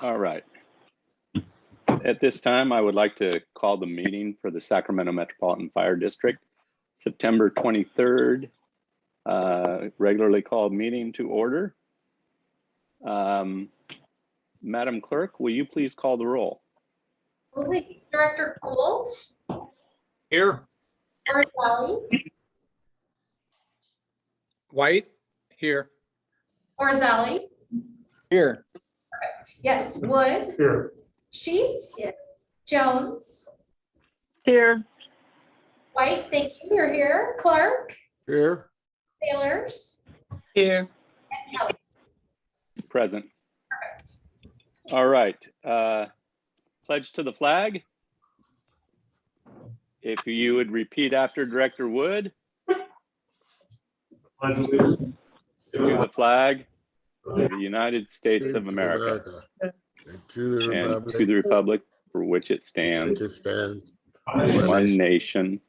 All right. At this time, I would like to call the meeting for the Sacramento Metropolitan Fire District, September 23rd, regularly called meeting to order. Madam Clerk, will you please call the roll? Director Gould. Here. Orzali. White. Here. Orzali. Here. Yes. Wood. Here. Sheets. Yes. Jones. Here. White, thank you. You're here. Clark. Here. Sailors. Here. And Kelly. Present. Perfect. All right. Pledge to the flag. If you would repeat after Director Wood. To the flag of the United States of America And to the and republic to the republic for which it stands, which stands one nation,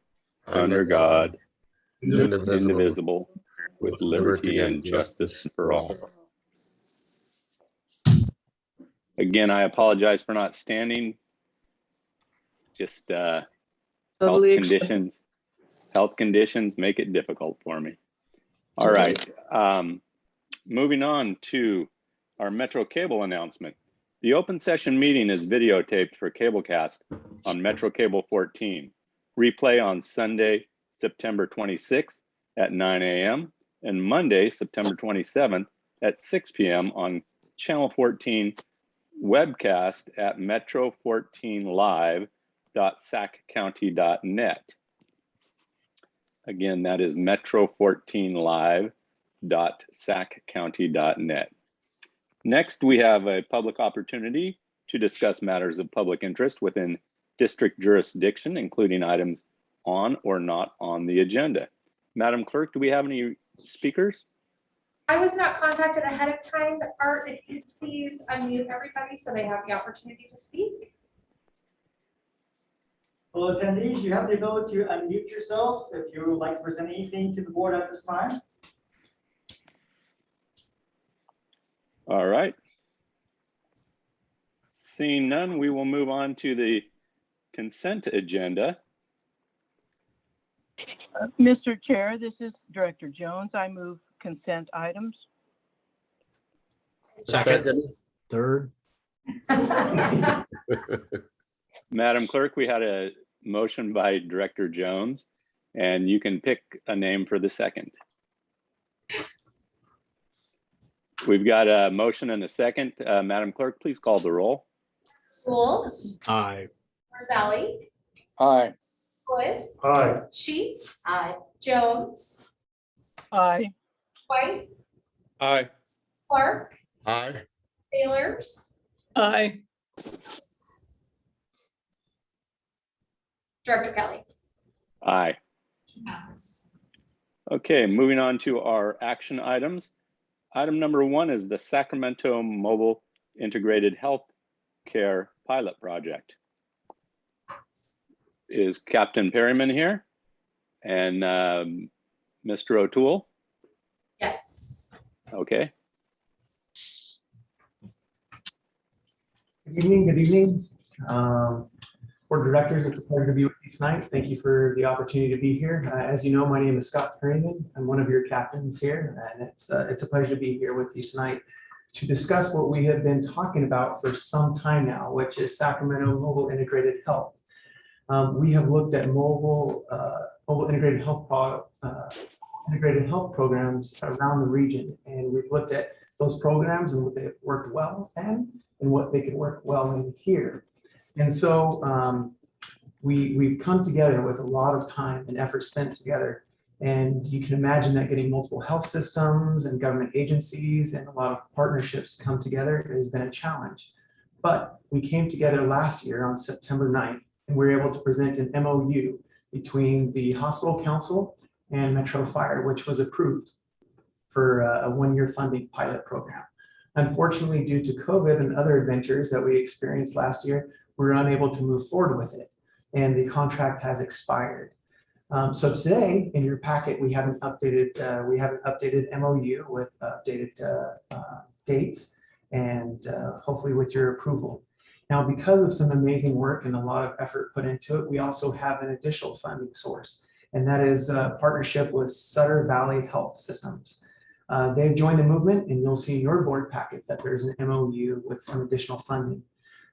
under God, indivisible, with liberty and justice for all. Again, I apologize for not standing. Just health conditions make it difficult for me. All right, moving on to our Metro Cable announcement. The open session meeting is videotaped for Cablecast on Metro Cable 14. Replay on Sunday, September 26th at 9 a.m. and Monday, September 27th at 6 p.m. on Channel 14 webcast at metro14live.saccounty.net. Again, that is metro14live.saccounty.net. Next, we have a public opportunity to discuss matters of public interest within district jurisdiction, including items on or not on the agenda. Madam Clerk, do we have any speakers? I was not contacted ahead of time, but Art, if you please unmute everybody so they have the opportunity to speak. Hello, attendees. You have the ability to unmute yourselves if you would like to present anything to the board at this time. All right. Seeing none, we will move on to the consent agenda. Mr. Chair, this is Director Jones. I move consent items. Second. Third. Madam Clerk, we had a motion by Director Jones, and you can pick a name for the second. We've got a motion and a second. Madam Clerk, please call the roll. Gould. Aye. Orzali. Aye. Wood. Aye. Sheets. Aye. Jones. Aye. White. Aye. Clark. Aye. Sailors. Aye. Director Kelly. Aye. Passes. Okay, moving on to our action items. Item number 1 is the Sacramento Mobile Integrated Health Care Pilot Project. Is Captain Perryman here? And Mr. O'Toole? Yes. Okay. Good evening. Good evening. Board of Directors, it's a pleasure to be with you tonight. Thank you for the opportunity to be here. As you know, my name is Scott Perryman. I'm one of your captains here, and it's a pleasure to be here with you tonight to discuss what we have been talking about for some time now, which is Sacramento Mobile Integrated Health. We have looked at mobile integrated health programs around the region, and we've looked at those programs and what they've worked well and what they could work well in here. And so we've come together with a lot of time and effort spent together. And you can imagine that getting multiple health systems and government agencies and a lot of partnerships to come together has been a challenge. But we came together last year on September 9th, and we were able to present an MOU between the Hospital Council and Metro Fire, which was approved for a one-year funding pilot program. Unfortunately, due to COVID and other adventures that we experienced last year, we were unable to move forward with it, and the contract has expired. So today, in your packet, we have an updated MOU with updated dates and hopefully with your approval. Now, because of some amazing work and a lot of effort put into it, we also have an additional funding source, and that is a partnership with Sutter Valley Health Systems. They've joined the movement, and you'll see in your board packet that there's an MOU with some additional funding.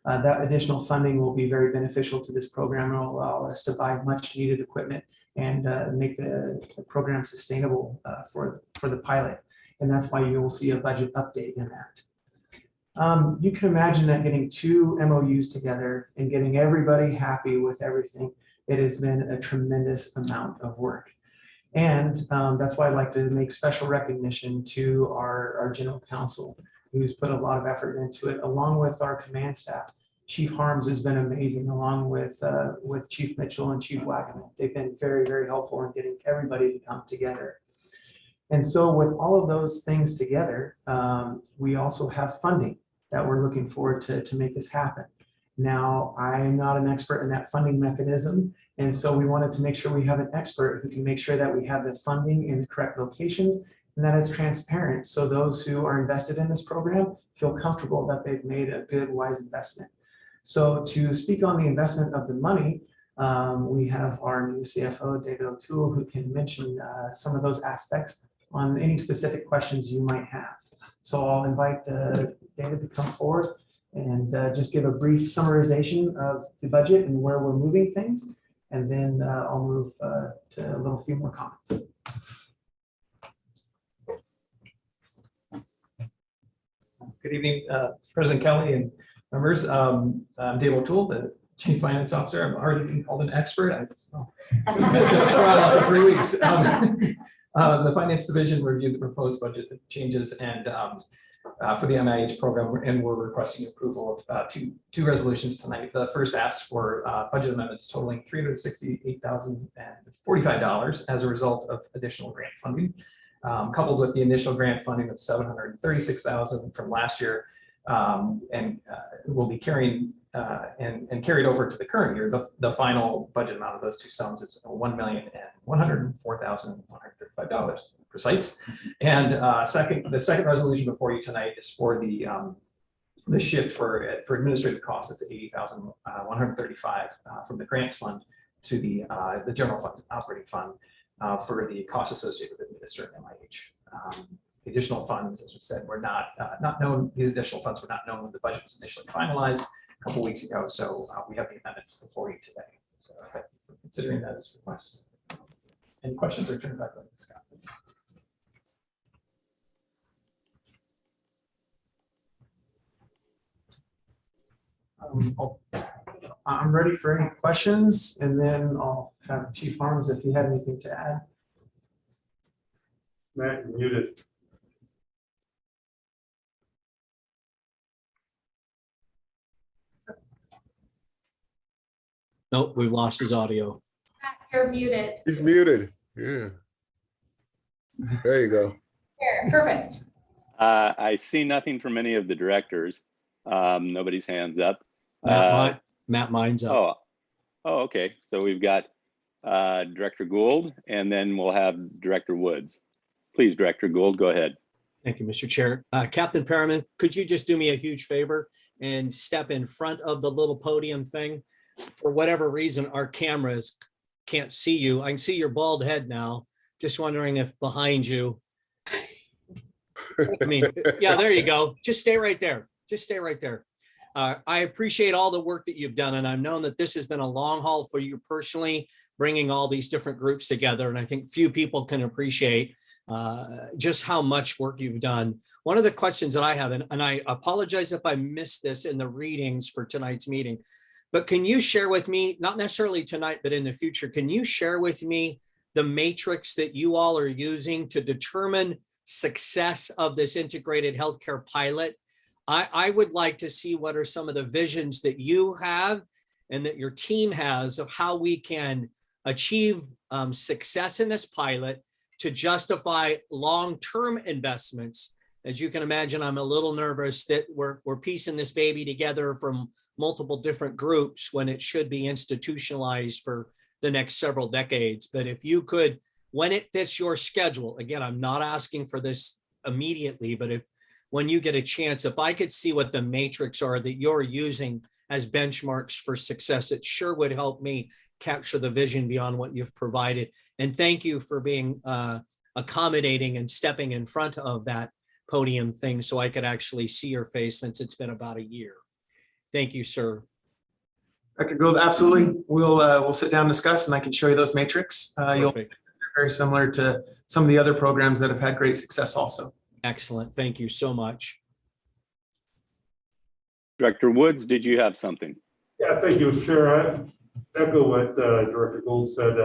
That additional funding will be very beneficial to this program and will allow us to buy much needed equipment and make the program sustainable for the pilot. And that's why you will see a budget update in that. You can imagine that getting two MOUs together and getting everybody happy with everything, it has been a tremendous amount of work. And that's why I'd like to make special recognition to our general counsel, who's put a lot of effort into it, along with our command staff. Chief Harms has been amazing, along with Chief Mitchell and Chief Wagaman. They've been very, very helpful in getting everybody to come together. And so with all of those things together, we also have funding that we're looking forward to make this happen. Now, I'm not an expert in that funding mechanism, and so we wanted to make sure we have an expert who can make sure that we have the funding in the correct locations and that it's transparent, so those who are invested in this program feel comfortable that they've made a good, wise investment. So to speak on the investment of the money, we have our new CFO, David O'Toole, who can mention some of those aspects on any specific questions you might have. So I'll invite David to come forward and just give a brief summarization of the budget and where we're moving things. And then I'll move to a little few more comments. Good evening, President Kelly and members. I'm Dave O'Toole, the Chief Finance Officer. I'm already being called an expert. I've been strong out for 3 weeks. The Finance Division reviewed the proposed budget changes and for the MIH program, and we're requesting approval of two resolutions tonight. The first asks for budget amendments totaling $368,045 as a result of additional grant funding, coupled with the initial grant funding of $736,000 from last year, and will be carrying and carried over to the current year. The final budget amount of those two sums is $1,104,135 precise. And the second resolution before you tonight is for the shift for administrative costs. It's $80,135 from the grants fund to the general fund operating fund for the costs associated with administering MIH. The additional funds, as we said, were not known. These additional funds were not known when the budget was initially finalized a couple weeks ago. So we have the amendments before you today. So thank you for considering that as a request. Any questions, or turn it back over to Scott. I'm ready for any questions, and then I'll have Chief Harms if he had anything to add. Matt, you're muted. Nope, we've lost his audio. You're muted. He's muted. Yeah. There you go. Here, perfect. I see nothing from any of the directors. Nobody's hands up. Matt, mine's up. Oh, okay. So we've got Director Gould, and then we'll have Director Woods. Please, Director Gould, go ahead. Thank you, Mr. Chair. Captain Perriman, could you just do me a huge favor and step in front of the little podium thing? For whatever reason, our cameras can't see you. I can see your bald head now. Just wondering if behind you. I mean, yeah, there you go. Just stay right there. Just stay right there. I appreciate all the work that you've done, and I've known that this has been a long haul for you personally, bringing all these different groups together. And I think few people can appreciate just how much work you've done. One of the questions that I have, and I apologize if I missed this in the readings for tonight's meeting, but can you share with me, not necessarily tonight, but in the future, can you share with me the matrix that you all are using to determine success of this integrated healthcare pilot? I would like to see what are some of the visions that you have and that your team has of how we can achieve success in this pilot to justify long-term investments. As you can imagine, I'm a little nervous that we're piecing this baby together from multiple different groups when it should be institutionalized for the next several decades. But if you could, when it fits your schedule, again, I'm not asking for this immediately, but if when you get a chance, if I could see what the matrix are that you're using as benchmarks for success, it sure would help me capture the vision beyond what you've provided. And thank you for being accommodating and stepping in front of that podium thing so I could actually see your face, since it's been about a year. Thank you, sir. Dr. Gould, absolutely. We'll sit down and discuss, and I can show you those matrix. You'll Perfect. very similar to some of the other programs that have had great success also. Excellent. Thank you so much. Director Woods, did you have something? Yeah, thank you, Chair. I echo what Director Gould said.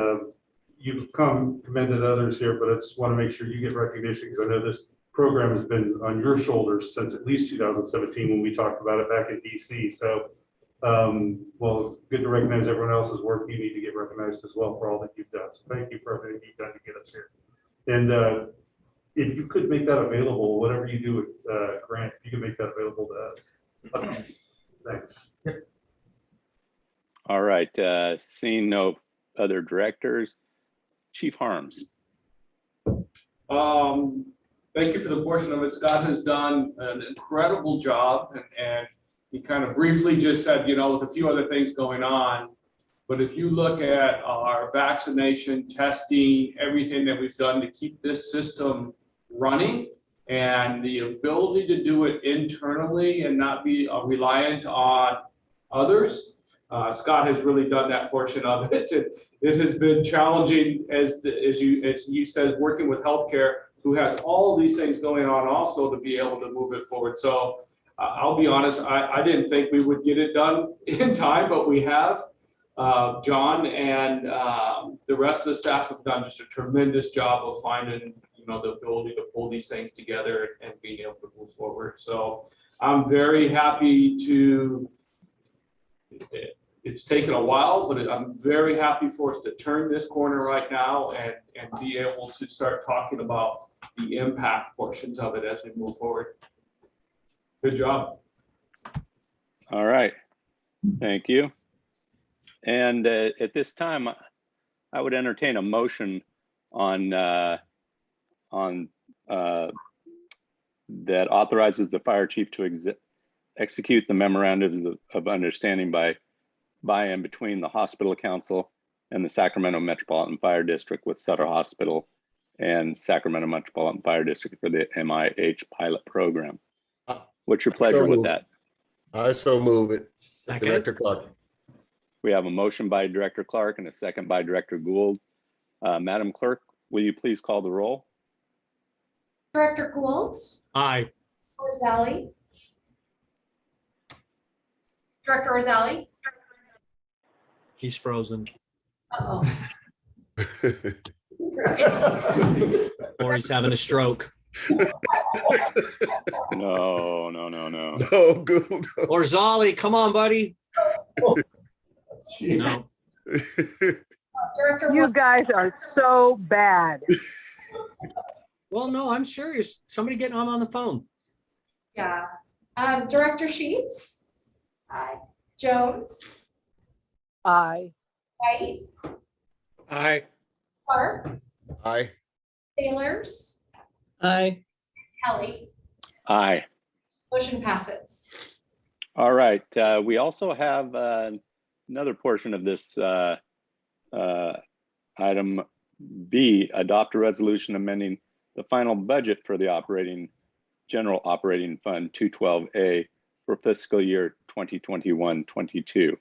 You've commended others here, but I just want to make sure you get recognition, because I know this program has been on your shoulders since at least 2017 when we talked about it back in DC. So, well, it's good to recognize everyone else's work. You need to get recognized as well for all that you've done. So thank you for everything you've done to get us here. And if you could make that available, whatever you do with Grant, if you can make that available to us. Thanks. All right, seeing no other directors, Chief Harms. Thank you for the portion of it. Scott has done an incredible job, and he kind of briefly just said, you know, with a few other things going on, but if you look at our vaccination, testing, everything that we've done to keep this system running, and the ability to do it internally and not be reliant on others, Scott has really done that portion of it. It has been challenging, as you said, working with healthcare, who has all these things going on also, to be able to move it forward. So I'll be honest, I didn't think we would get it done in time, but we have. John and the rest of the staff have done just a tremendous job of finding, you know, the ability to pull these things together and being able to move forward. So I'm very happy to. It's taken a while, but I'm very happy for us to turn this corner right now and be able to start talking about the impact portions of it as we move forward. Good job. All right, thank you. And at this time, I would entertain a motion on that authorizes the fire chief to execute the memorandums of understanding by and between the hospital council and the Sacramento Metropolitan Fire District with Sutter Hospital and Sacramento Metropolitan Fire District for the MIH pilot program. What's your pleasure with that? I so move it. Second. Director Clark. We have a motion by Director Clark and a second by Director Gould. Madam Clerk, will you please call the roll? Director Gould, Aye. Rosali. Director Rosali. He's frozen. Uh-oh. Or he's having a stroke. No. No, good. Or Zolly, come on, buddy. No. Director You Wood, guys are so bad. Well, no, I'm serious. Somebody getting on the phone. yeah. Director Sheets. Aye. Jones. Aye. White. Aye. Clark. Aye. Sailors. Aye. Kelly. Aye. Motion passes. All right. We also have another portion of this item B, adopt a resolution amending the final budget for the general operating fund 212A for fiscal year 2021-22.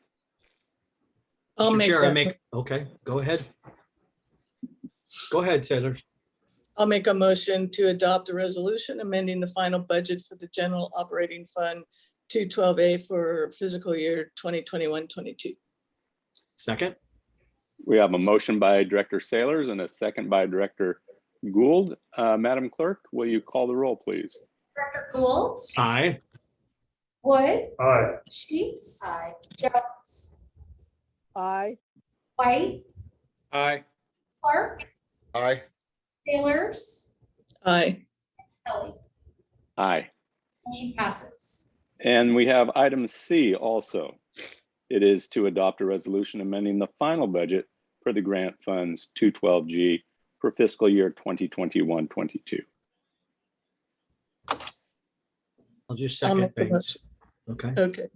Mr. Chair, okay, go ahead. Go ahead, Taylor. I'll make a motion to adopt a resolution amending the final budget for the general operating fund 212A for fiscal year 2021-22. Second. We have a motion by Director Sailors and a second by Director Gould. Madam Clerk, will you call the roll, please? Director Gould. Aye. Wood. Aye. Sheets. Aye. Jones. Aye. White. Aye. Clark. Aye. Sailors. Aye. Kelly. Aye. Motion passes. And we have item C also. It is to adopt a resolution amending the final budget for the grant funds 212G for fiscal year 2021-22. I'll just I'll second make the things. Okay. Okay.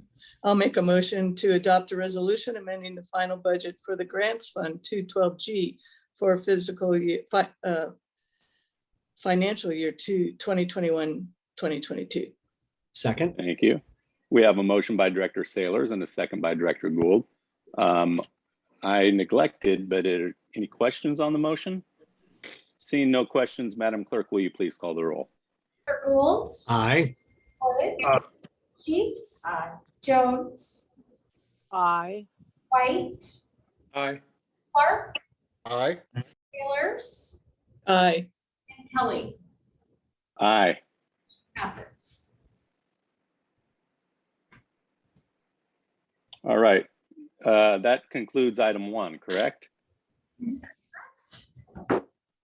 I'll make a motion to adopt a resolution amending the final budget for the Grants Fund 212G for fiscal year, financial year 2021, 2022. Second. Thank you. We have a motion by Director Sailors and a second by Director Gould. I neglected, but any questions on the motion? Seeing no questions, Madam Clerk, will you please call the roll? Dr. Gould, Aye. Wood, Sheets, Jones, Aye. White, Aye. Clark, Aye. Taylors, Aye. and Kelly. Aye. Passes. All right. That concludes item 1, correct?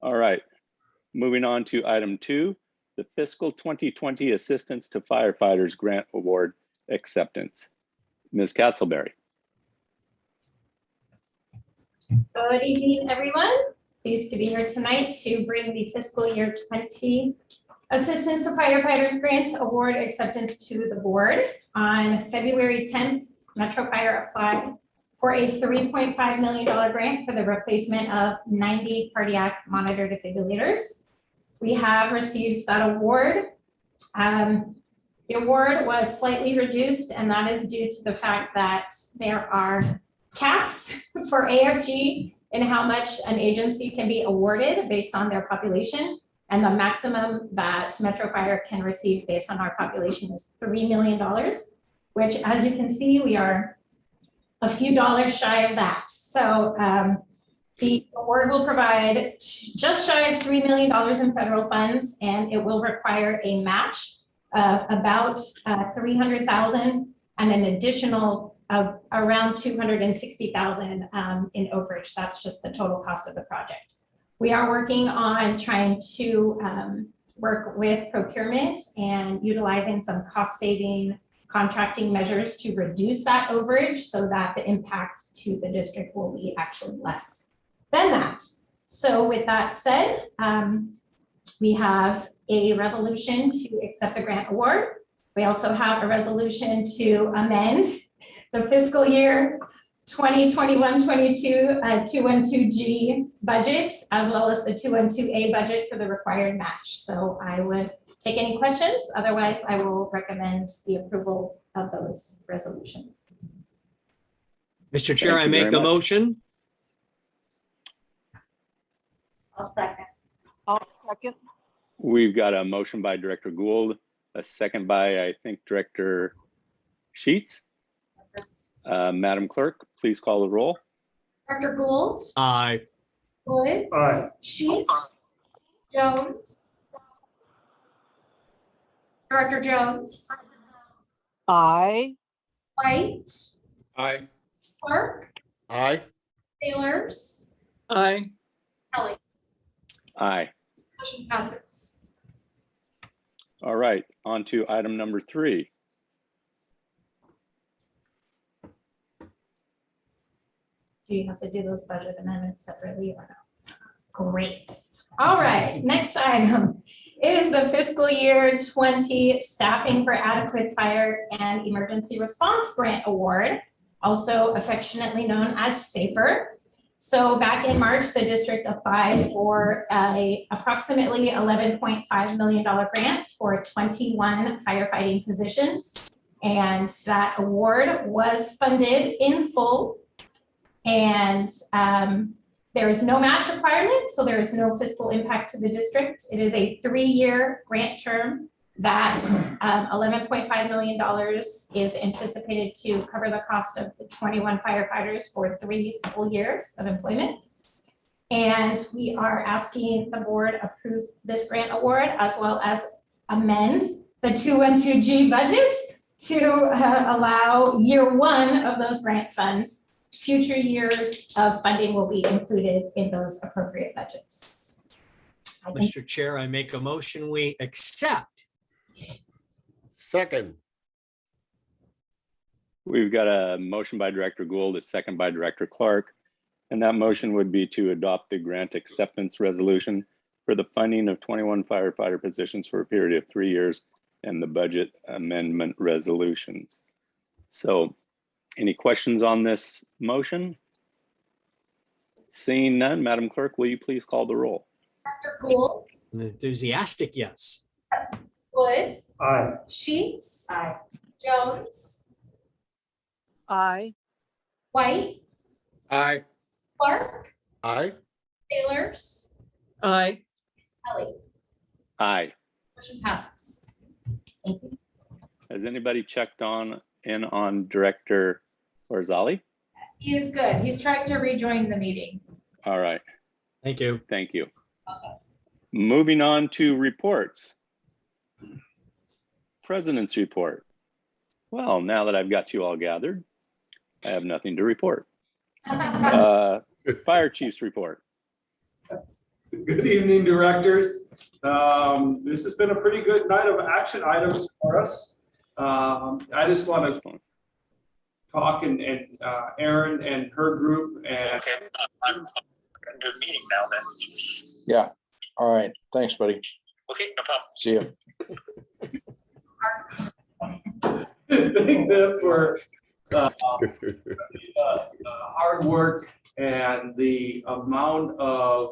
All right. Moving on to item 2, the fiscal 2020 Assistance to Firefighters Grant Award Acceptance. Ms. Castleberry. Good evening, everyone. Pleased to be here tonight to bring the fiscal year 20 Assistance to Firefighters Grant Award Acceptance to the board. On February 10th, Metro Fire applied for a $3.5 million grant for the replacement of 90 cardiac monitor defibrillators. We have received that award. The award was slightly reduced, and that is due to the fact that there are caps for AFG and how much an agency can be awarded based on their population. And the maximum that Metro Fire can receive based on our population is $3 million, which, as you can see, we are a few dollars shy of that. So the award will provide just shy of $3 million in federal funds, and it will require a match of about $300,000 and an additional of around $260,000 in overage. That's just the total cost of the project. We are working on trying to work with procurement and utilizing some cost-saving contracting measures to reduce that overage so that the impact to the district will be actually less than that. So with that said, we have a resolution to accept the grant award. We also have a resolution to amend the fiscal year 2021-22 212G budget, as well as the 212A budget for the required match. So I would take any questions. Otherwise, I will recommend the approval of those resolutions. Mr. Chair, Thank I you make very the much. motion. I'll second. I'll second. We've got a motion by Director Gould, a second by, I think, Director Sheets. Madam Clerk, please call the roll. Dr. Gould, Aye. Wood, Aye. Sheets, Jones, Director Jones, Aye. White, Aye. Clark, Aye. Taylors, Aye. Kelly. Aye. Motion passes. All right, on to item number 3. Do you have to do those budget amendments separately or no? Great. All right, next item is the fiscal year 20 Staffing for Adequate Fire and Emergency Response Grant Award, also affectionately known as SAFER. So back in March, the district applied for a approximately $11.5 million grant for 21 firefighting positions. And that award was funded in full. And there is no match requirement, so there is no fiscal impact to the district. It is a 3-year grant term that $11.5 million is anticipated to cover the cost of the 21 firefighters for 3 full years of employment. And we are asking the board approve this grant award as well as amend the 212G budget to allow year 1 of those grant funds. Future years of funding will be included in those appropriate budgets. Mr. Chair, I make a motion, we accept. Second. We've got a motion by Director Gould, a second by Director Clark, and that motion would be to adopt the grant acceptance resolution for the funding of 21 firefighter positions for a period of 3 years and the budget amendment resolutions. So any questions on this motion? Seeing none, Madam Clerk, will you please call the roll? Dr. Gould, An enthusiastic yes. Wood, Aye. Sheets. Aye. Jones, Aye. White, Aye. Clark, Aye. Sailors, Aye. Ellie. Aye. Motion passes. Has anybody checked in on Director Orzali? He is good. He's trying to rejoin the meeting. All right, Thank you. thank you. Okay. Moving on to reports. President's report. Well, now that I've got you all gathered, I have nothing to report. Fire Chief's report. Good evening, directors. This has been a pretty good night of action items for us. I just want to Excellent. talk and Erin and her group and Okay, I'm into a meeting now then. Yeah, all right, thanks, buddy. Okay, no problem. See you. thank them for the hard work and the amount of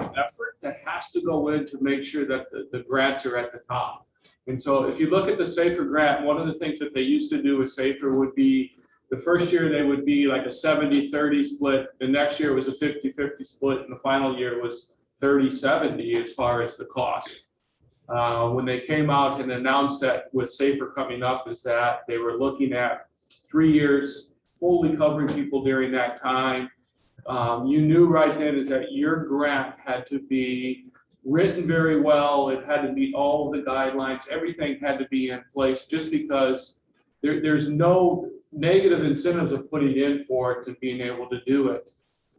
effort that has to go in to make sure that the grants are at the top. And so if you look at the SAFER grant, one of the things that they used to do with SAFER would be the first year they would be like a 70-30 split. The next year was a 50-50 split. And the final year was 30-70 as far as the cost. When they came out and announced that with SAFER coming up is that they were looking at 3 years, fully covering people during that time. You knew right then is that your grant had to be written very well. It had to meet all of the guidelines. Everything had to be in place just because there's no negative incentives of putting in for it to being able to do it.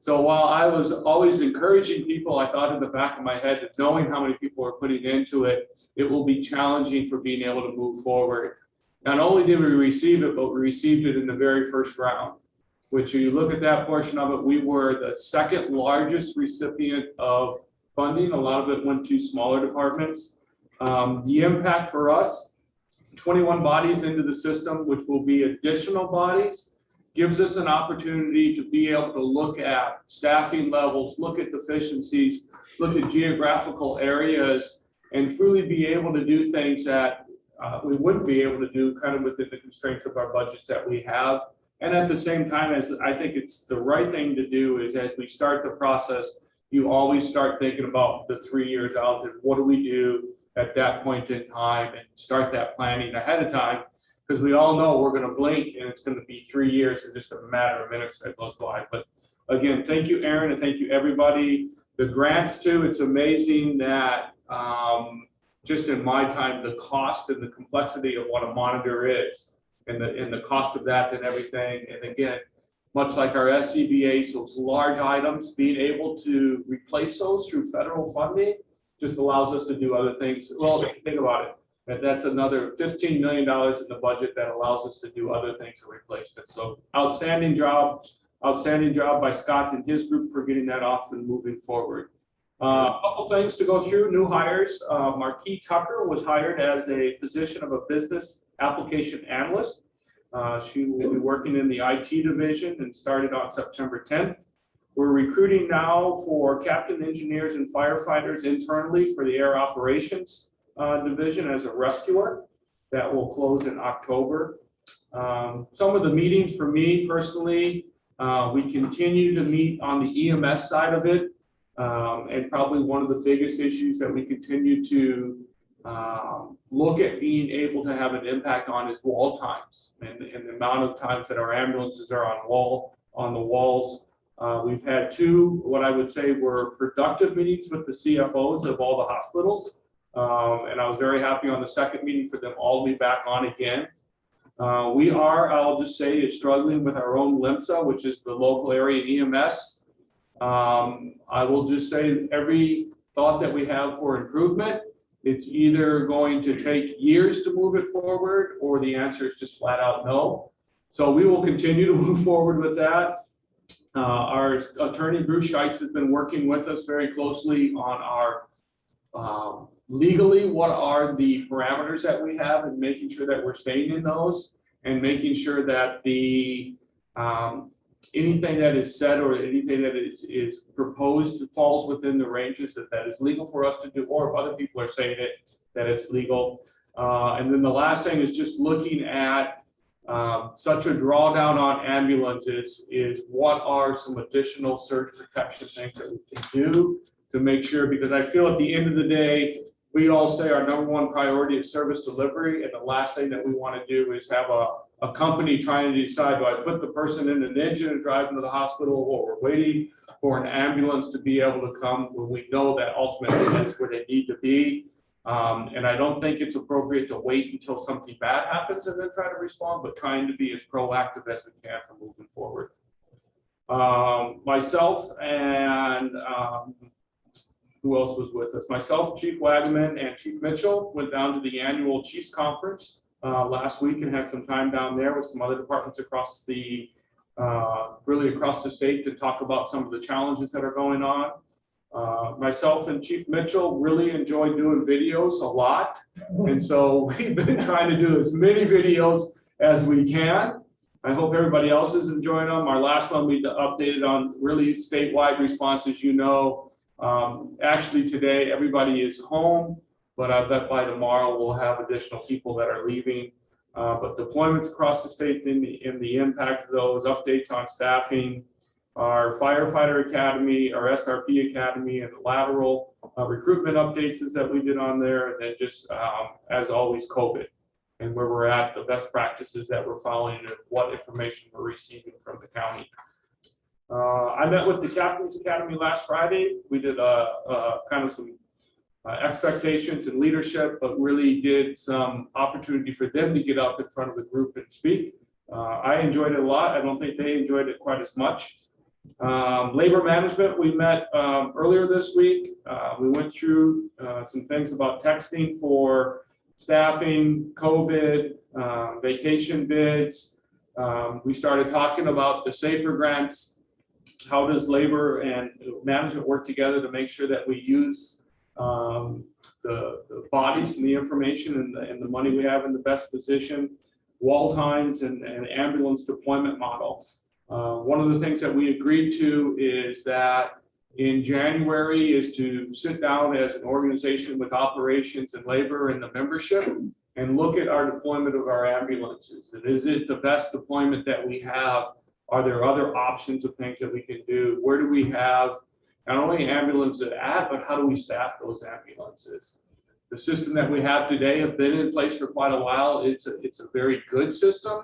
So while I was always encouraging people, I thought in the back of my head that knowing how many people are putting into it, it will be challenging for being able to move forward. Not only did we receive it, but we received it in the very first round, which you look at that portion of it, we were the second largest recipient of funding. A lot of it went to smaller departments. The impact for us, 21 bodies into the system, which will be additional bodies, gives us an opportunity to be able to look at staffing levels, look at deficiencies, look at geographical areas, and truly be able to do things that we wouldn't be able to do kind of within the constraints of our budgets that we have. And at the same time, as I think it's the right thing to do is as we start the process, you always start thinking about the 3 years out and what do we do at that point in time and start that planning ahead of time. Because we all know we're going to blink and it's going to be 3 years in just a matter of minutes that goes by. But again, thank you, Erin, and thank you, everybody. The grants too, it's amazing that just in my time, the cost and the complexity of what a monitor is and the cost of that and everything. And again, much like our SCBA's, those large items, being able to replace those through federal funding just allows us to do other things. Well, think about it. That's another $15 million in the budget that allows us to do other things in replacement. So outstanding job by Scott and his group for getting that off and moving forward. A couple things to go through, new hires. Marquis Tucker was hired as a position of a business application analyst. She will be working in the IT division and started on September 10th. We're recruiting now for captain engineers and firefighters internally for the air operations division as a rescuer. That will close in October. Some of the meetings for me personally, we continue to meet on the EMS side of it. And probably one of the biggest issues that we continue to look at being able to have an impact on is wall times and the amount of times that our ambulances are on the walls. We've had two, what I would say were productive meetings with the CFOs of all the hospitals. And I was very happy on the second meeting for them all to be back on again. We are, I'll just say, is struggling with our own LIMSA, which is the local area EMS. I will just say every thought that we have for improvement, it's either going to take years to move it forward or the answer is just flat out no. So we will continue to move forward with that. Our attorney, Bruce Scheitz, has been working with us very closely on our legally, what are the parameters that we have, and making sure that we're staying in those, and making sure that the anything that is said or anything that is proposed falls within the ranges that is legal for us to do, or if other people are saying it, that it's legal. And then the last thing is just looking at such a drawdown on ambulances is what are some additional surge protection things that we can do to make sure, because I feel at the end of the day, we all say our number one priority is service delivery, and the last thing that we want to do is have a company trying to decide, do I put the person in an engine and drive them to the hospital, or we're waiting for an ambulance to be able to come when we know that ultimately that's where they need to be. And I don't think it's appropriate to wait until something bad happens and then try to respond, but trying to be as proactive as we can for moving forward. Myself and who else was with us? Myself, Chief Wagaman, and Chief Mitchell went down to the annual Chiefs Conference last week and had some time down there with some other departments across the, really across the state, to talk about some of the challenges that are going on. Myself and Chief Mitchell really enjoy doing videos a lot. And so we've been trying to do as many videos as we can. I hope everybody else is enjoying them. Our last one, we updated on really statewide responses, you know. Actually today, everybody is home, but I bet by tomorrow we'll have additional people that are leaving. But deployments across the state and the impact of those, updates on staffing, our firefighter academy, our SRP academy, and the lateral recruitment updates that we did on there, and then just as always, COVID and where we're at, the best practices that we're following, and what information we're receiving from the county. I met with the Captain's Academy last Friday. We did kind of some expectations and leadership, but really did some opportunity for them to get up in front of the group and speak. I enjoyed it a lot. I don't think they enjoyed it quite as much. Labor management, we met earlier this week. We went through some things about texting for staffing, COVID, vacation bids. We started talking about the SAFER grants. How does labor and management work together to make sure that we use the bodies and the information and the money we have in the best position, wall times and ambulance deployment model. One of the things that we agreed to is that in January is to sit down as an organization with operations and labor and the membership and look at our deployment of our ambulances. And is it the best deployment that we have? Are there other options of things that we can do? Where do we have not only ambulances at, but how do we staff those ambulances? The system that we have today have been in place for quite a while. It's a very good system,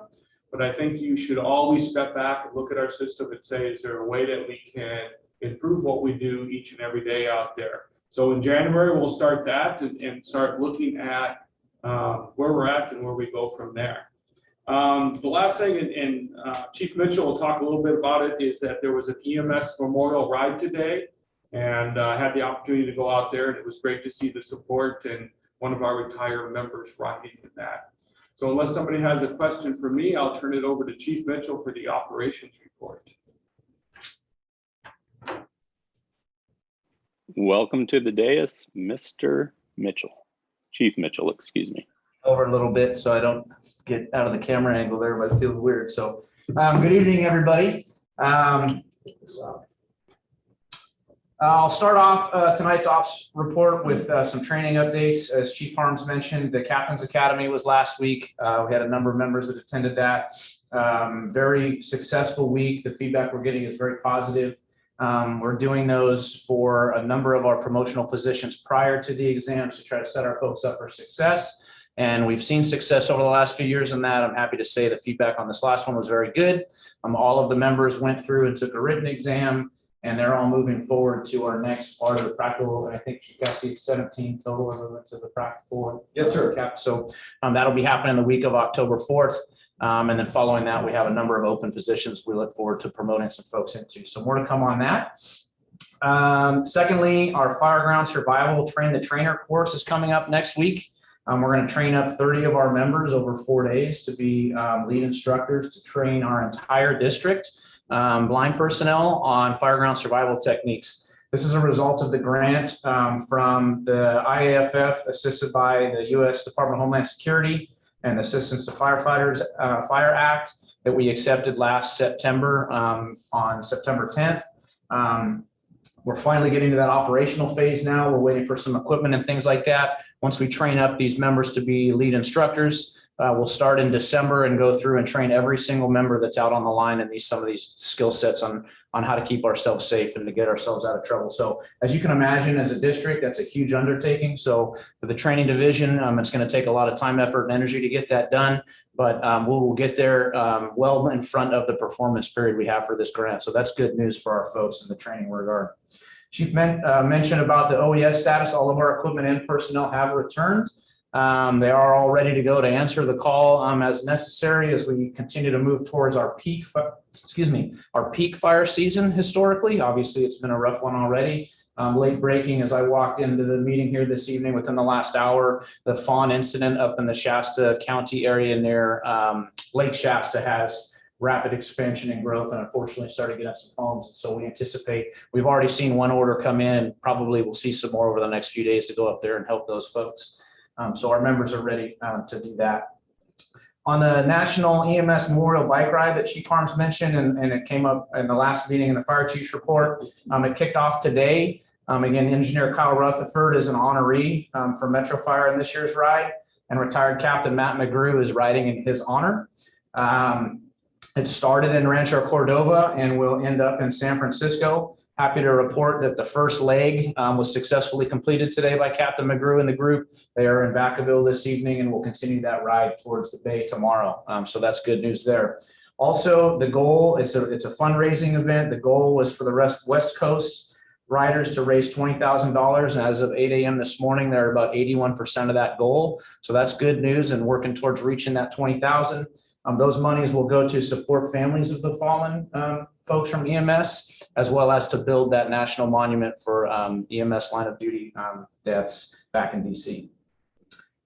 but I think you should always step back and look at our system and say, is there a way that we can improve what we do each and every day out there? So in January, we'll start that and start looking at where we're at and where we go from there. The last thing, and Chief Mitchell will talk a little bit about it, is that there was an Ems Memorial Ride today, and I had the opportunity to go out there, and it was great to see the support and one of our retired members riding in that. So unless somebody has a question for me, I'll turn it over to Chief Mitchell for the operations report. Welcome to the dais, Mr. Mitchell. Chief Mitchell, excuse me. Over a little bit so I don't get out of the camera angle there, but it feels weird. So good evening, everybody. I'll start off tonight's ops report with some training updates. As Chief Harms mentioned, the Captain's Academy was last week. We had a number of members that attended that. Very successful week. The feedback we're getting is very positive. We're doing those for a number of our promotional positions prior to the exams to try to set our folks up for success. And we've seen success over the last few years in that. I'm happy to say the feedback on this last one was very good. All of the members went through and took a written exam, and they're all moving forward to our next part of the practical. And I think Cassie, 17 total of them went to the practical. Yes, sir. Cap. So that'll be happening the week of October 4th. And then following that, we have a number of open positions we look forward to promoting some folks into. So more to come on that. Secondly, our Fireground Survival Train the Trainer course is coming up next week. We're going to train up 30 of our members over 4 days to be lead instructors to train our entire district blind personnel on fireground survival techniques. This is a result of the grant from the IAFF, assisted by the U.S. Department of Homeland Security and Assistance to Firefighters Fire Act that we accepted last September on September 10th. We're finally getting to that operational phase now. We're waiting for some equipment and things like that. Once we train up these members to be lead instructors, we'll start in December and go through and train every single member that's out on the line and some of these skill sets on how to keep ourselves safe and to get ourselves out of trouble. So as you can imagine, as a district, that's a huge undertaking. So for the training division, it's going to take a lot of time, effort, and energy to get that done. But we will get there well in front of the performance period we have for this grant. So that's good news for our folks in the training regard. Chief mentioned about the OES status. All of our equipment and personnel have returned. They are all ready to go to answer the call as necessary as we continue to move towards our peak fire season historically. Obviously, it's been a rough one already. Late breaking as I walked into the meeting here this evening within the last hour, the fawn incident up in the Shasta County area near Lake Shasta has rapid expansion and growth, and unfortunately started getting some homes. So we anticipate, we've already seen one order come in, and probably we'll see some more over the next few days to go up there and help those folks. So our members are ready to do that. On the National EMS Memorial Bike Ride that Chief Harms mentioned, and it came up in the last meeting in the Fire Chief's report, it kicked off today. Again, Engineer Kyle Rutherford is an honoree for Metro Fire in this year's ride, and retired Captain Matt McGrew is riding in his honor. It started in Rancho Cordova and will end up in San Francisco. Happy to report that the first leg was successfully completed today by Captain McGrew and the group. They are in Vacaville this evening and will continue that ride towards the Bay tomorrow. So that's good news there. Also, the goal, it's a fundraising event. The goal was for the West Coast riders to raise $20,000. And as of 8 a.m. this morning, they're about 81% of that goal. So that's good news and working towards reaching that 20,000. Those monies will go to support families of the fallen folks from EMS, as well as to build that national monument for EMS line of duty deaths back in DC.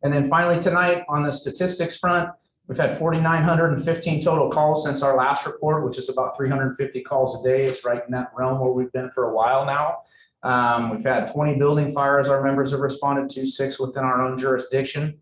And then finally tonight on the statistics front, we've had 4,915 total calls since our last report, which is about 350 calls a day. It's right in that realm where we've been for a while now. We've had 20 building fires our members have responded to, 6 within our own jurisdiction.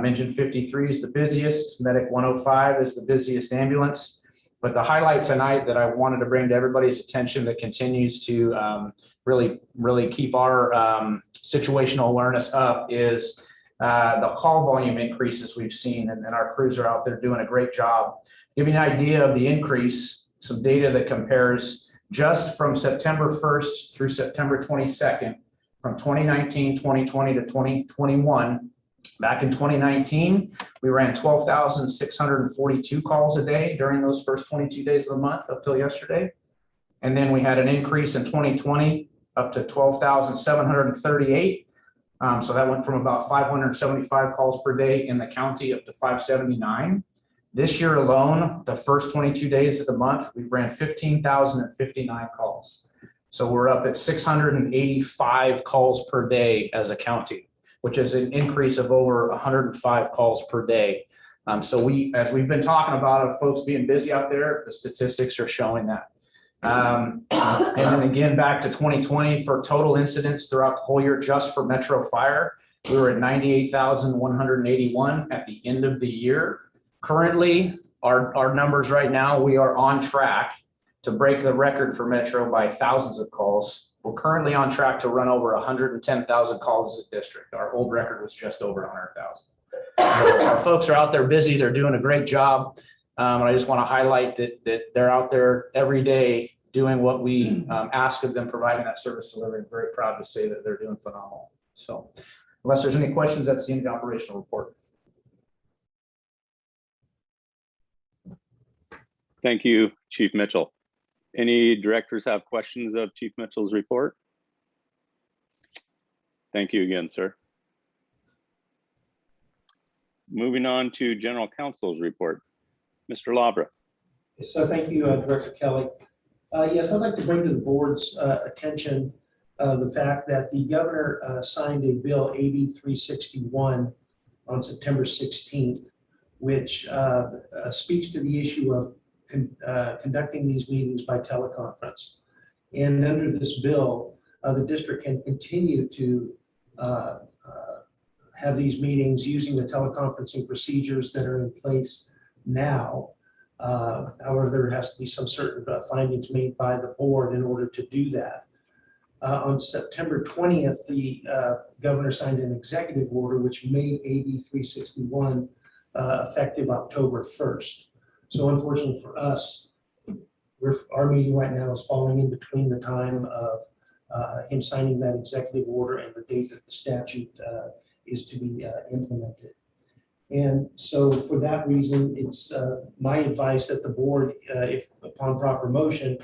Engine 53 is the busiest. Medic 105 is the busiest ambulance. But the highlight tonight that I wanted to bring to everybody's attention that continues to really keep our situational awareness up is the call volume increases we've seen, and our crews are out there doing a great job. Giving you an idea of the increase, some data that compares just from September 1st through September 22nd, from 2019, 2020 to 2021. Back in 2019, we ran 12,642 calls a day during those first 22 days of the month up till yesterday. And then we had an increase in 2020 up to 12,738. So that went from about 575 calls per day in the county up to 579. This year alone, the first 22 days of the month, we ran 15,059 calls. So we're up at 685 calls per day as a county, which is an increase of over 105 calls per day. So as we've been talking about folks being busy out there, the statistics are showing that. And then again, back to 2020 for total incidents throughout the whole year, just for Metro Fire, we were at 98,181 at the end of the year. Currently, our numbers right now, we are on track to break the record for Metro by thousands of calls. We're currently on track to run over 110,000 calls as a district. Our old record was just over 100,000. So our folks are out there busy. They're doing a great job. And I just want to highlight that they're out there every day doing what we ask of them, providing that service delivery. I'm very proud to say that they're doing phenomenal. So unless there's any questions, that's the end of the operational report. Thank you, Chief Mitchell. Any directors have questions of Chief Mitchell's report? Thank you again, sir. Moving on to General Counsel's report. Mr. Labra. So thank you, Director Kelly. Yes, I'd like to bring to the board's attention the fact that the governor signed a bill, AB 361, on September 16th, which speaks to the issue of conducting these meetings by teleconference. And under this bill, the district can continue to have these meetings using the teleconferencing procedures that are in place now. However, there has to be some certain findings made by the board in order to do that. On September 20th, the governor signed an executive order which made AB 361 effective October 1st. So unfortunately for us, our meeting right now is falling in between the time of him signing that executive order and the date that the statute is to be implemented. And so for that reason, it's my advice that the board, if upon proper motion,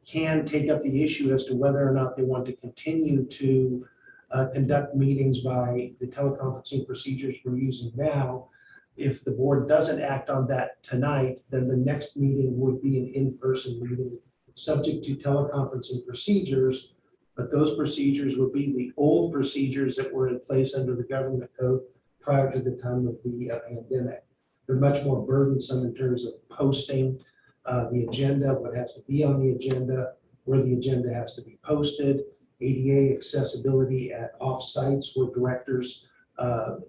can take up the issue as to whether or not they want to continue to conduct meetings by the teleconferencing procedures we're using now. If the board doesn't act on that tonight, then the next meeting would be an in-person meeting subject to teleconferencing procedures, but those procedures would be the old procedures that were in place under the government code prior to the time of the pandemic. They're much more burdensome in terms of posting the agenda, what has to be on the agenda, where the agenda has to be posted, ADA accessibility at off-sites where directors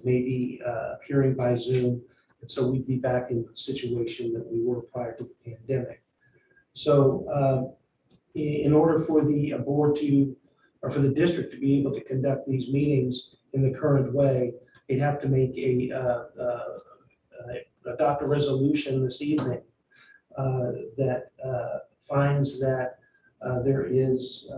may be appearing by Zoom. And so we'd be back in the situation that we were prior to the pandemic. So in order for the board to, or for the district to be able to conduct these meetings in the current way, they'd have to make adopt a resolution this evening that finds that there is,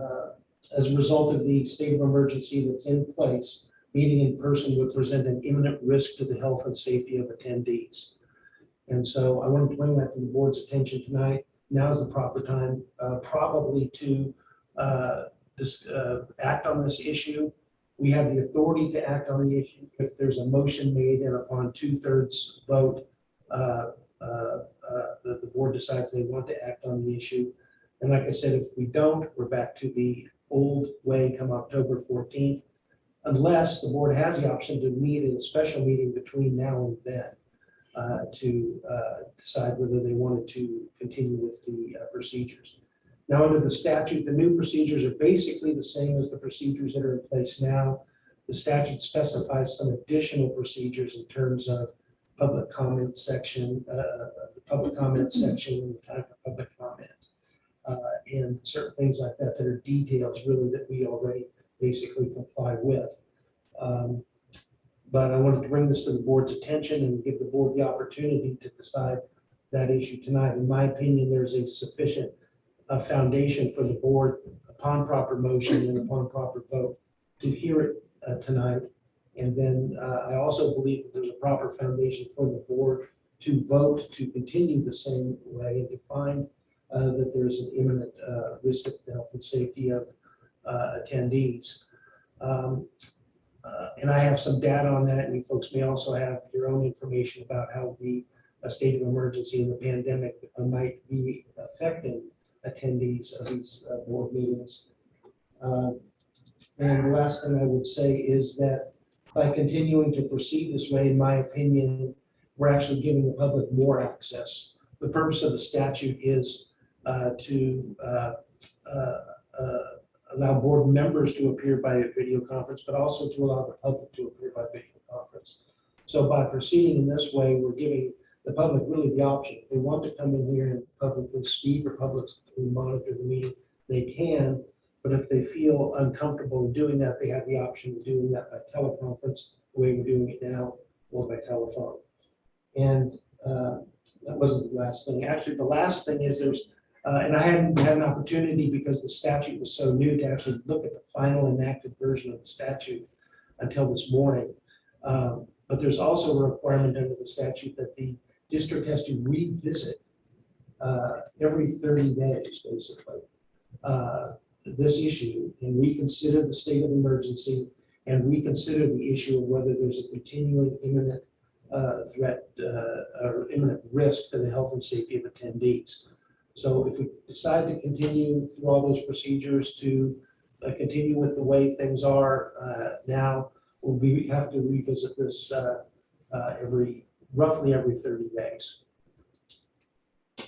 as a result of the state of emergency that's in place, meeting in person would present an imminent risk to the health and safety of attendees. And so I wanted to bring that to the board's attention tonight. Now is the proper time probably to act on this issue. We have the authority to act on the issue if there's a motion made and upon 2/3 vote, the board decides they want to act on the issue. And like I said, if we don't, we're back to the old way come October 14th, unless the board has the option to meet in a special meeting between now and then to decide whether they wanted to continue with the procedures. Now, under the statute, the new procedures are basically the same as the procedures that are in place now. The statute specifies some additional procedures in terms of public comment section, the public comment section, and the time for public comment, and certain things like that that are details really that we already basically comply with. But I wanted to bring this to the board's attention and give the board the opportunity to decide that issue tonight. In my opinion, there's a sufficient foundation for the board upon proper motion and upon proper vote to hear it tonight. And then I also believe that there's a proper foundation for the board to vote to continue the same way and to find that there's an imminent risk of the health and safety of attendees. And I have some data on that, and you folks may also have your own information about how the state of emergency and the pandemic might be affecting attendees of these board meetings. And the last thing I would say is that by continuing to proceed this way, in my opinion, we're actually giving the public more access. The purpose of the statute is to allow board members to appear by video conference, but also to allow the public to appear by video conference. So by proceeding in this way, we're giving the public really the option. If they want to come in here and publicly speak or publicly monitor the meeting, they can. But if they feel uncomfortable in doing that, they have the option of doing that by teleconference, the way we're doing it now, or by telephone. And that wasn't the last thing. Actually, the last thing is there's, and I hadn't had an opportunity because the statute was so new to actually look at the final enacted version of the statute until this morning. But there's also a requirement under the statute that the district has to revisit every 30 days, basically, this issue and reconsider the state of emergency and reconsider the issue of whether there's a continuing imminent threat or imminent risk to the health and safety of attendees. So if we decide to continue through all those procedures to continue with the way things are now, we have to revisit this roughly every 30 days.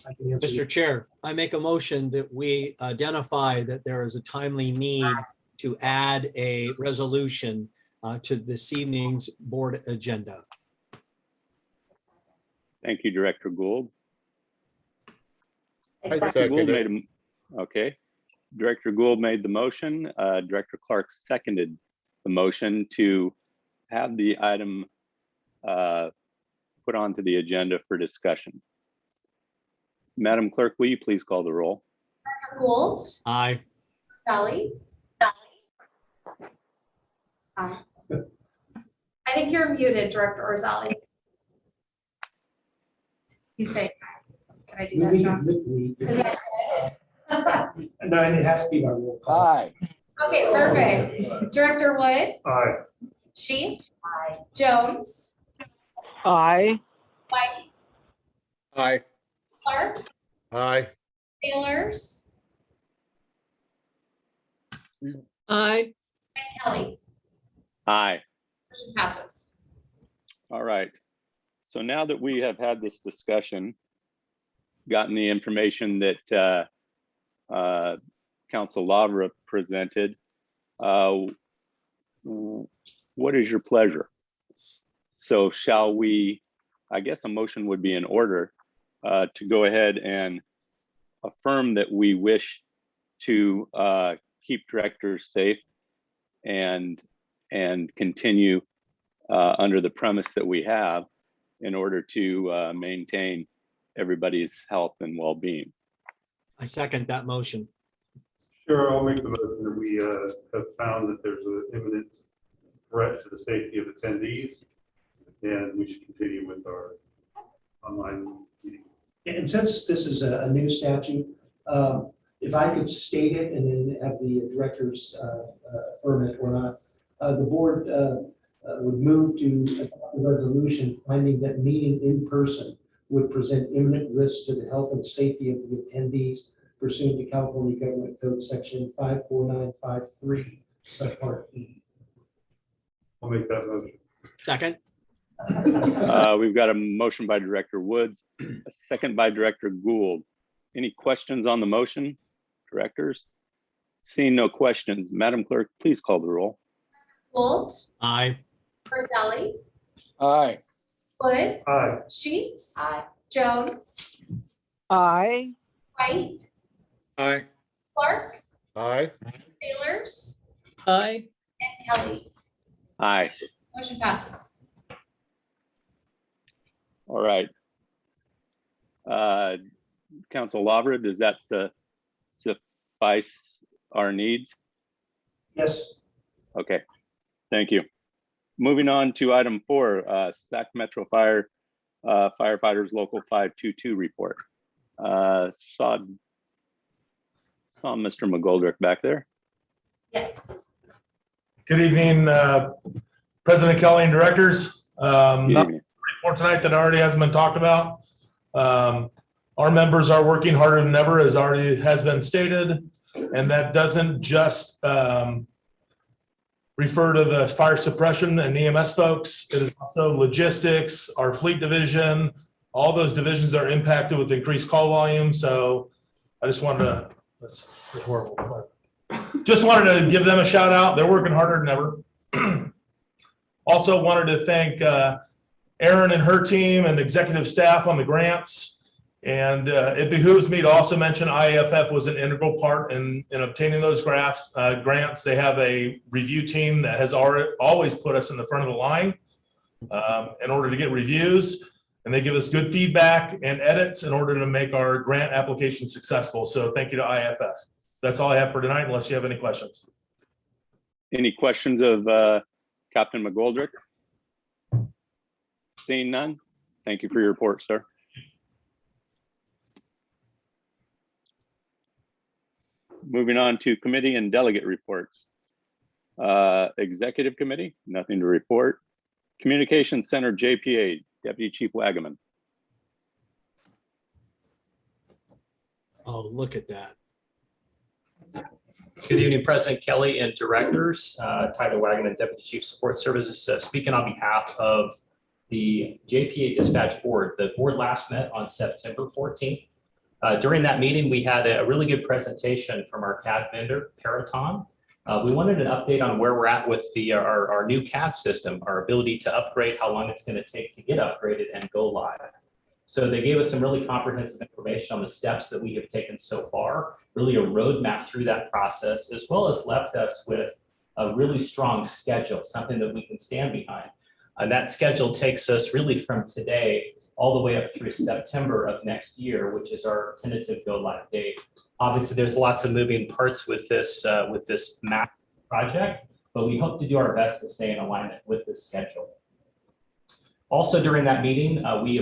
I can answer Mr. Chair, I make a motion that we identify that there is a timely need to add a resolution to this evening's board agenda. Thank you, Director Gould. I Director Gould second it. made okay. Director Gould made the motion. Director Clark seconded the motion to have the item put onto the agenda for discussion. Madam Clerk, will you please call the roll? Director Gould, Aye. Sally. Aye. I think you're muted, Director Orzali. You say aye. Can I do that, John? Is that good? No, and it has to be by roll call. Aye. Okay, perfect. Director Wood, Aye. Sheets. Aye. Jones, Aye. White, Aye. Clark, Aye. Sailors, Aye. and Kelly. Aye. Motion passes. All right. So now that we have had this discussion, gotten the information that Counsel Lavra presented, what is your pleasure? So shall we, I guess a motion would be in order to go ahead and affirm that we wish to keep directors safe and continue under the premise that we have in order to maintain everybody's health and well-being. I second that motion. Sure, I'll make the motion that we have found that there's an imminent threat to the safety of attendees, and we should continue with our online meeting. And since this is a new statute, if I could state it and then have the directors affirm it or not, the board would move to adopt a resolution finding that meeting in person would present imminent risk to the health and safety of the attendees pursuant to California Government Code Section 54953, subpart E. I'll make that motion. Second. We've got a motion by Director Woods, a second by Director Gould. Any questions on the motion, directors? Seeing no questions, Madam Clerk, please call the roll. Gould, Aye. Orzali, Aye. Wood, Aye. Sheets. Aye. Jones, Aye. White, Aye. Clark, Aye. Sailors, Aye. and Kelly. Aye. Motion passes. All right. Council Lavra, does that suffice our needs? Yes. Okay, thank you. Moving on to item 4, Sac Metro Fire Firefighters Local 522 report. Saw Mr. McGoldrick back there. Yes. Good evening, President Kelly and directors. Good Not evening. a report tonight that already hasn't been talked about. Our members are working harder than ever, as already has been stated, and that doesn't just refer to the fire suppression and EMS folks. It is also logistics, our fleet division. All those divisions are impacted with increased call volume. So I just wanted to, that's horrible. Just wanted to give them a shout out. They're working harder than ever. Also wanted to thank Erin and her team and executive staff on the grants. And it behooves me to also mention IAFF was an integral part in obtaining those grants. They have a review team that has always put us in the front of the line in order to get reviews. And they give us good feedback and edits in order to make our grant application successful. So thank you to IAFF. That's all I have for tonight, unless you have any questions. Any questions of Captain McGoldrick? Seeing none, thank you for your report, sir. Moving on to committee and delegate reports. Executive committee, nothing to report. Communications Center JPA, Deputy Chief Wagaman. Oh, look at that. Good evening, President Kelly and directors. Tyler Wagaman, Deputy Chief Support Services, speaking on behalf of the JPA Dispatch Board. The board last met on September 14th. During that meeting, we had a really good presentation from our CAD vendor, Paraton. We wanted an update on where we're at with our new CAD system, our ability to upgrade, how long it's going to take to get upgraded and go live. So they gave us some really comprehensive information on the steps that we have taken so far, really a roadmap through that process, as well as left us with a really strong schedule, something that we can stand behind. And that schedule takes us really from today all the way up through September of next year, which is our tentative go live date. Obviously, there's lots of moving parts with this map project, but we hope to do our best to stay in alignment with this schedule. Also, during that meeting, we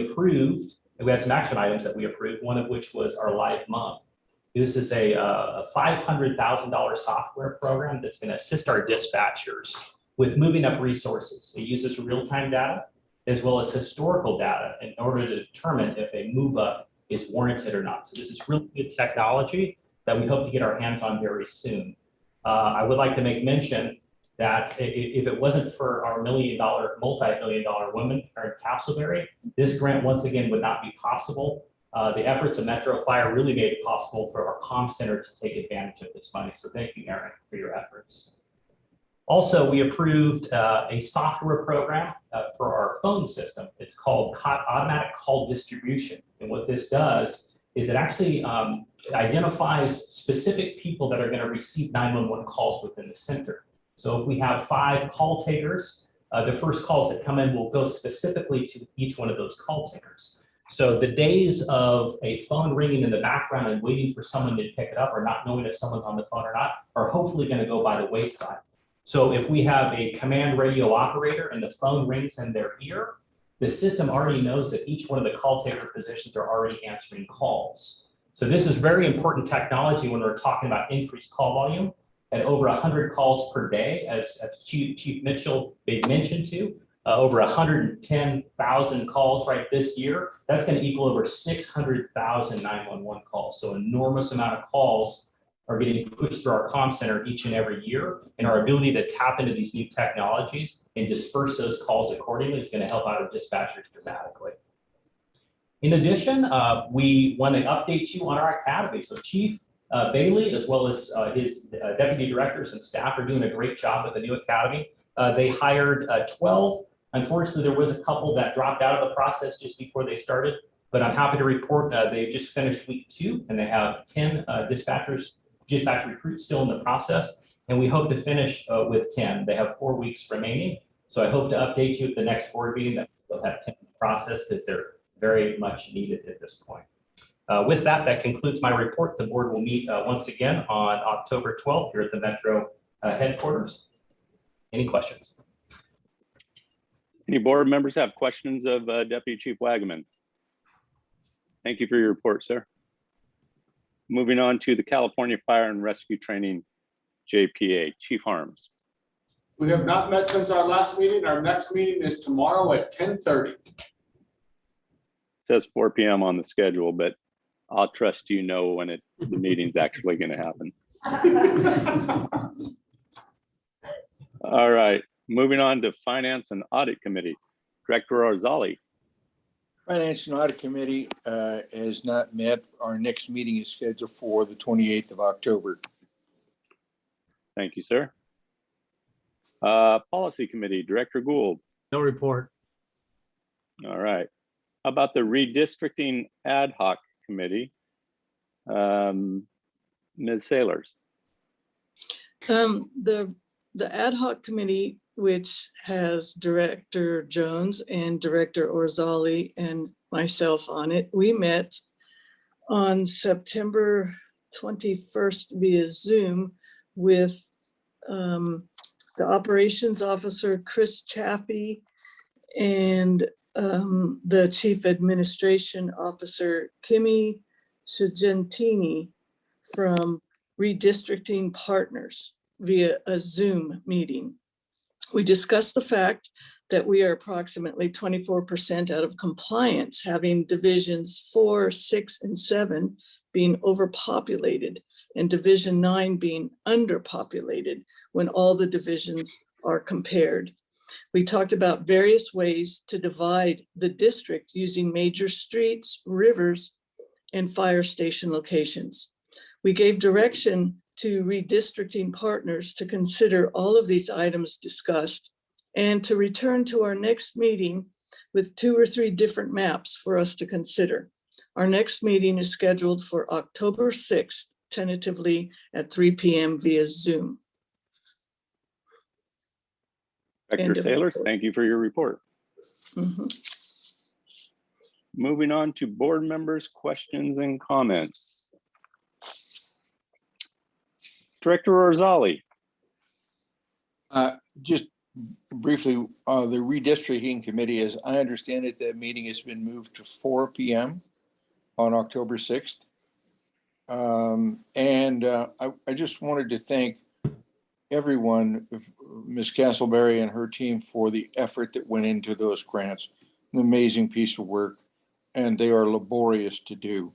had some action items that we approved, one of which was our Live Mom. This is a $500,000 software program that's going to assist our dispatchers with moving up resources. It uses real-time data as well as historical data in order to determine if a move up is warranted or not. So this is really good technology that we hope to get our hands on very soon. I would like to make mention that if it wasn't for our multi-million-dollar women here in Castleberry, this grant once again would not be possible. The efforts of Metro Fire really made it possible for our comm center to take advantage of this money. So thank you, Aaron, for your efforts. Also, we approved a software program for our phone system. It's called Automatic Call Distribution. And what this does is it actually identifies specific people that are going to receive 911 calls within the center. So if we have 5 call takers, the first calls that come in will go specifically to each one of those call takers. So the days of a phone ringing in the background and waiting for someone to pick it up or not knowing if someone's on the phone or not are hopefully going to go by the wayside. So if we have a command radio operator and the phone rings in their ear, the system already knows that each one of the call taker positions are already answering calls. So this is very important technology when we're talking about increased call volume at over 100 calls per day, as Chief Mitchell made mention to, over 110,000 calls right this year. That's going to equal over 600,000 911 calls. So enormous amount of calls are getting pushed through our comm center each and every year, and our ability to tap into these new technologies and disperse those calls accordingly is going to help out our dispatchers dramatically. In addition, we want to update you on our academy. So Chief Bailey, as well as his deputy directors and staff, are doing a great job with the new academy. They hired 12. Unfortunately, there was a couple that dropped out of the process just before they started, but I'm happy to report they just finished week 2, and they have 10 dispatch recruits still in the process, and we hope to finish with 10. They have 4 weeks remaining, so I hope to update you at the next board meeting that they'll have 10 in the process because they're very much needed at this point. With that, that concludes my report. The board will meet once again on October 12th here at the Metro headquarters. Any questions? Any board members have questions of Deputy Chief Wagaman? Thank you for your report, sir. Moving on to the California Fire and Rescue Training JPA, Chief Harms. We have not met since our last meeting. Our next meeting is tomorrow at 10:30. Says 4 p.m. on the schedule, but I'll trust you know when the meeting's actually going to happen. All right, moving on to Finance and Audit Committee, Director Orzali. Finance and Audit Committee has not met. Our next meeting is scheduled for the 28th of October. Thank you, sir. Policy Committee, Director Gould. No report. All right. How about the Redistricting Ad Hoc Committee? Ms. Sailors. The Ad Hoc Committee, which has Director Jones and Director Orzali and myself on it, we met on September 21st via Zoom with the Operations Officer, Chris Chappie, and the Chief Administration Officer, Kimmy Sargentini from Redistricting Partners via a Zoom meeting. We discussed the fact that we are approximately 24% out of compliance, having divisions 4, 6, and 7 being overpopulated and division 9 being underpopulated when all the divisions are compared. We talked about various ways to divide the district using major streets, rivers, and fire station locations. We gave direction to redistricting partners to consider all of these items discussed and to return to our next meeting with 2 or 3 different maps for us to consider. Our next meeting is scheduled for October 6th, tentatively at 3 p.m. via Zoom. Director Sailors, thank you for your report. Mhm. Moving on to board members' questions and comments. Director Orzali. Just briefly, the redistricting committee, as I understand it, that meeting has been moved to 4 p.m. on October 6th. I just wanted to thank everyone, Ms. Castleberry and her team, for the effort that went into those grants. An amazing piece of work, and they are laborious to do.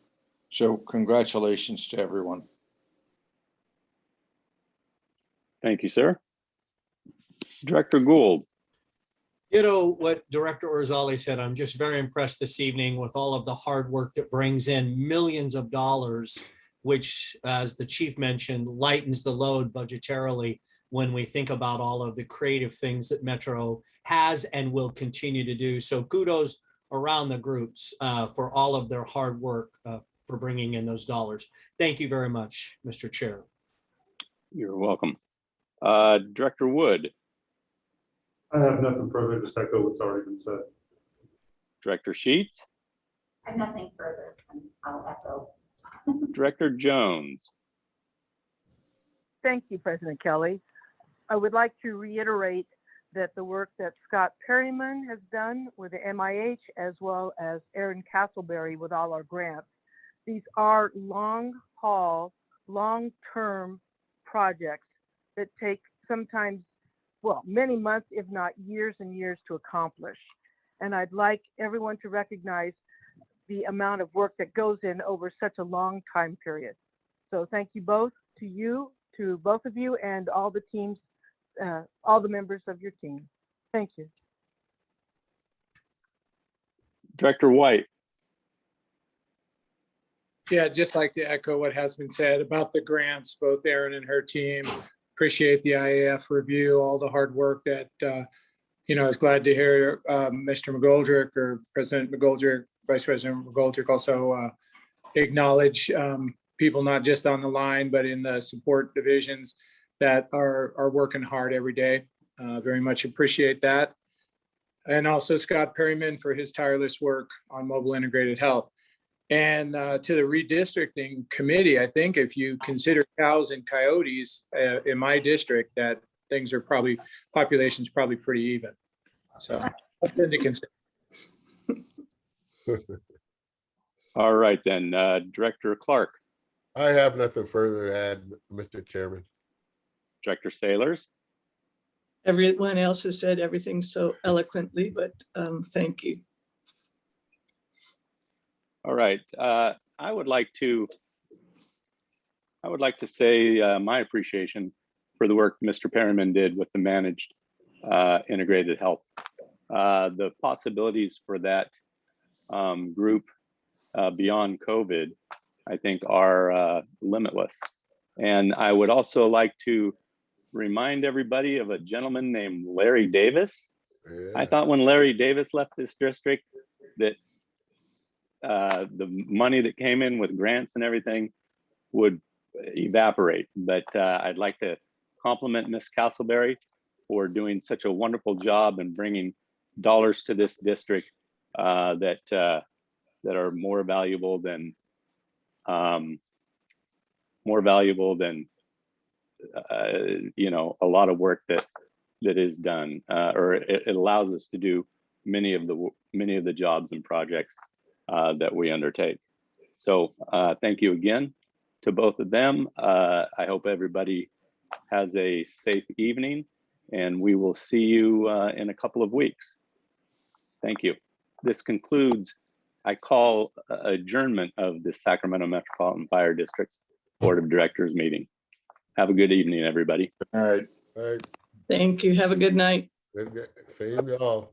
So congratulations to everyone. Thank you, sir. Director Gould. Ditto what Director Orzali said. I'm just very impressed this evening with all of the hard work that brings in millions of dollars, which, as the chief mentioned, lightens the load budgetarily when we think about all of the creative things that Metro has and will continue to do. So kudos around the groups for all of their hard work for bringing in those dollars. Thank you very much, Mr. Chair. You're welcome. Director Wood. I have nothing further, just echo what's already been said. Director Sheets. I have nothing further. I'll echo. Director Jones. Thank you, President Kelly. I would like to reiterate that the work that Scott Perryman has done with the MIH, as well as Aaron Castleberry with all our grants, these are long-haul, long-term projects that take sometimes, well, many months, if not years and years to accomplish. And I'd like everyone to recognize the amount of work that goes in over such a long time period. So thank you both, to both of you and all the teams, all the members of your team. Thank you. Director White. Yeah, I'd just like to echo what has been said about the grants, both Erin and her team. Appreciate the IAF review, all the hard work that, I was glad to hear Mr. McGoldrick or President McGoldrick, Vice President McGoldrick also acknowledge people not just on the line, but in the support divisions that are working hard every day. Very much appreciate that. And also Scott Perryman for his tireless work on mobile integrated health. And to the redistricting committee, I think if you consider cows and coyotes in my district, that things are probably, population's probably pretty even. So something to consider. All right then, Director Clark. I have nothing further to add, Mr. Chairman. Director Sailors. Everyone else has said everything so eloquently, but thank you. All right, I would like to say my appreciation for the work Mr. Perryman did with the managed integrated health. The possibilities for that group beyond COVID, I think, are limitless. And I would also like to remind everybody of a gentleman named Larry Davis. Yeah. I thought when Larry Davis left this district that the money that came in with grants and everything would evaporate. But I'd like to compliment Ms. Castleberry for doing such a wonderful job and bringing dollars to this district that are more valuable than a lot of work that is done, or it allows us to do many of the jobs and projects that we undertake. So thank you again to both of them. I hope everybody has a safe evening, and we will see you in a couple of weeks. Thank you. This concludes, I call adjournment of the Sacramento Metropolitan Fire District's Board of Directors meeting. Have a good evening, everybody. All right. All right. Thank you. Have a good night. Same to all.